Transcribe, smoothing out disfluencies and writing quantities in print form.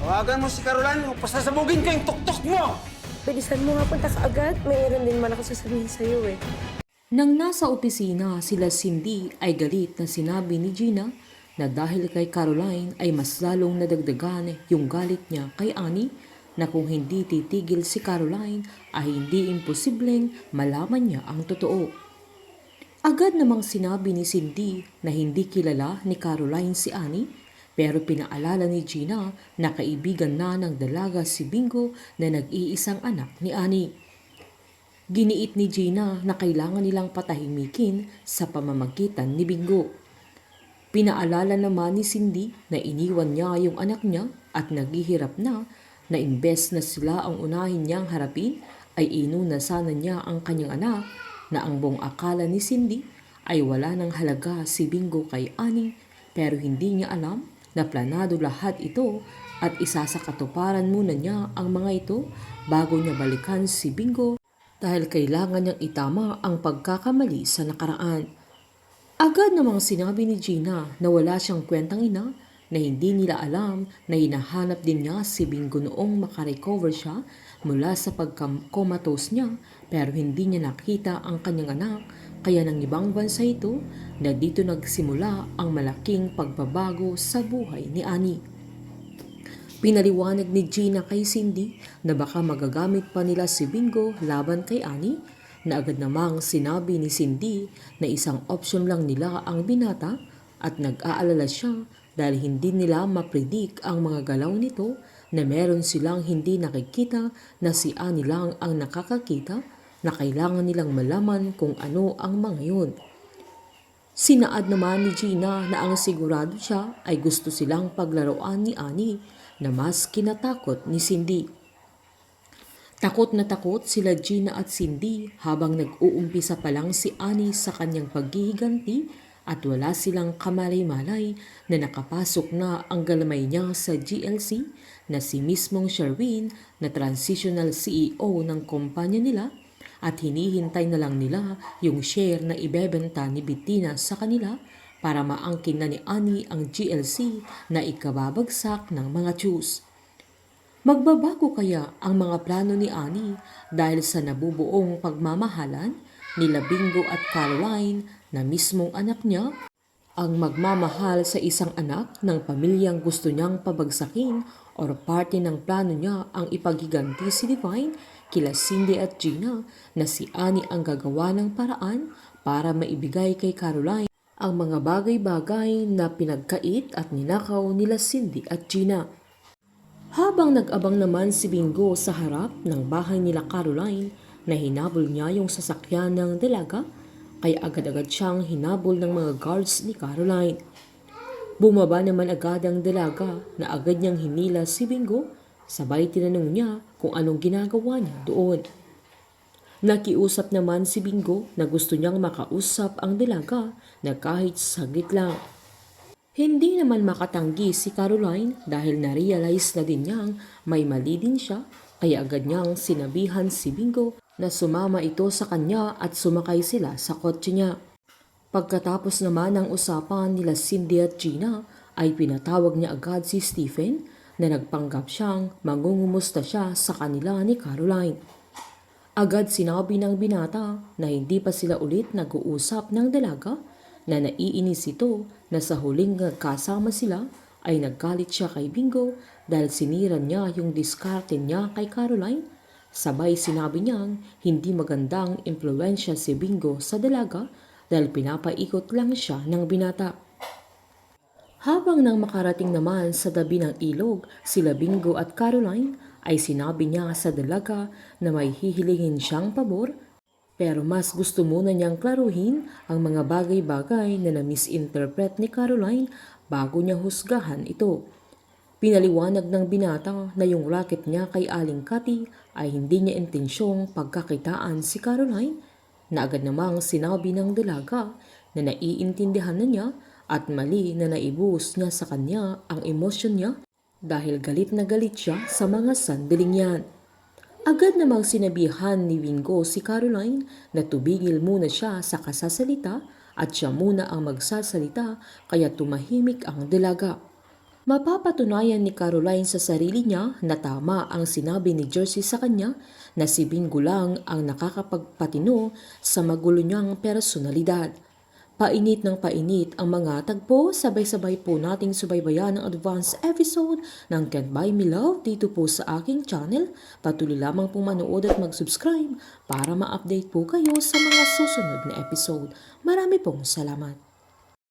Tawagan mo si Caroline o pasasabugin ko yung tuktok mo! Bilisan mo nga punta ka agad. Mayroon din man ako sasabihin sa'yo eh. Nang nasa opisina sila Cindy ay galit na sinabi ni Gina na dahil kay Caroline ay mas lalong nadagdagan yung galit niya kay Annie na kung hindi titigil si Caroline ay hindi imposibleng malaman niya ang totoo. Agad namang sinabi ni Cindy na hindi kilala ni Caroline si Annie pero pinaalala ni Gina na kaibigan na ng dalaga si Bingo na nag-iisang anak ni Annie. Giniit ni Gina na kailangan nilang patahimikin sa pamamagitan ni Bingo. Pinaalala naman ni Cindy na iniwan niya yung anak niya at naghihirap na imbes na sila ang unahin niyang harapin ay inuna sana niya ang kanyang anak na ang buong akala ni Cindy ay wala ng halaga si Bingo kay Annie pero hindi niya alam na planado lahat ito at isasakatuparan muna niya ang mga ito bago niya balikan si Bingo dahil kailangan niyang itama ang pagkakamali sa nakaraan. Agad namang sinabi ni Gina na wala siyang kwentang ina na hindi nila alam na hinahanap din niya si Bingo noong makarecover siya mula sa pagka-comatose niya pero hindi niya nakita ang kanyang anak kaya ng ibang bansa ito na dito nagsimula ang malaking pagbabago sa buhay ni Annie. Pinaliwanag ni Gina kay Cindy na baka magagamit pa nila si Bingo laban kay Annie na agad namang sinabi ni Cindy na isang option lang nila ang binata at nag-aalala siya dahil hindi nila mapredict ang mga galaw nito na meron silang hindi nakikita na si Annie lang ang nakakakita na kailangan nilang malaman kung ano ang mga yun. Sinaad naman ni Gina na ang sigurado siya ay gusto silang paglaruan ni Annie na mas kinatakot ni Cindy. Takot na takot sila Gina at Cindy habang nag-uumpisa pa lang si Annie sa kanyang paghihiganti at wala silang kamalay-malay na nakapasok na ang galamay niya sa GLC na si mismong Sherwin na transitional CEO ng kumpanya nila at hinihintay na lang nila yung share na ibebenta ni Bettina sa kanila para maangkin na ni Annie ang GLC na ikababagsak ng mga Jews. Magbabago kaya ang mga plano ni Annie dahil sa nabubuong pagmamahalan nila Bingo at Caroline na mismong anak niya ang magmamahal sa isang anak ng pamilyang gusto niyang pabagsakin or parte ng plano niya ang ipaghiganti si Divine kila Cindy at Gina na si Annie ang gagawa ng paraan para maibigay kay Caroline ang mga bagay-bagay na pinagkait at ninakaw nila Cindy at Gina. Habang nag-abang naman si Bingo sa harap ng bahay nila Caroline na hinabol niya yung sasakyan ng dalaga, kaya agad-agad siyang hinabol ng mga guards ni Caroline. Bumaba naman agad ang dalaga na agad niyang hinila si Bingo, sabay tinanong niya kung anong ginagawa niya doon. Nakiusap naman si Bingo na gusto niyang makausap ang dalaga na kahit saglit lang. Hindi naman makatanggi si Caroline dahil na-realize na din niyang may mali din siya kaya agad niyang sinabihan si Bingo na sumama ito sa kanya at sumakay sila sa kotse niya. Pagkatapos naman ng usapan nila Cindy at Gina ay pinatawag niya agad si Stephen na nagpanggap siyang mangungumusta siya sa kanila ni Caroline. Agad sinabi ng binata na hindi pa sila ulit nag-uusap ng dalaga na naiinis ito na sa huling nagkasama sila ay naggalit siya kay Bingo dahil sinira niya yung diskarte niya kay Caroline. Sabay sinabi niyang hindi magandang impluwensya si Bingo sa dalaga dahil pinapaikot lang siya ng binata. Habang nang makarating naman sa tabi ng ilog sila Bingo at Caroline ay sinabi niya sa dalaga na may hihilingin siyang pabor pero mas gusto muna niyang klaruhin ang mga bagay-bagay na na-misinterpret ni Caroline bago niya husgahan ito. Pinaliwanag ng binata na yung racket niya kay Aling Cathy ay hindi niya intensyong pagkakitaan si Caroline na agad namang sinabi ng dalaga na naiintindihan na niya at mali na naibuhos niya sa kanya ang emosyon niya dahil galit na galit siya sa mga sandaling yan. Agad namang sinabihan ni Bingo si Caroline na tubigil muna siya sa kasasalita at siya muna ang magsasalita kaya tumahimik ang dalaga. Mapapatunayan ni Caroline sa sarili niya na tama ang sinabi ni Jersey sa kanya na si Bingo lang ang nakakapagpatino sa magulo niyang personalidad. Painit ng painit ang mga tagpo, sabay-sabay po nating subaybayan ang advance episode ng Can't Buy Me Love dito po sa aking channel. Patuloy lamang pong manood at mag-subscribe para ma-update po kayo sa mga susunod na episode. Marami pong salamat.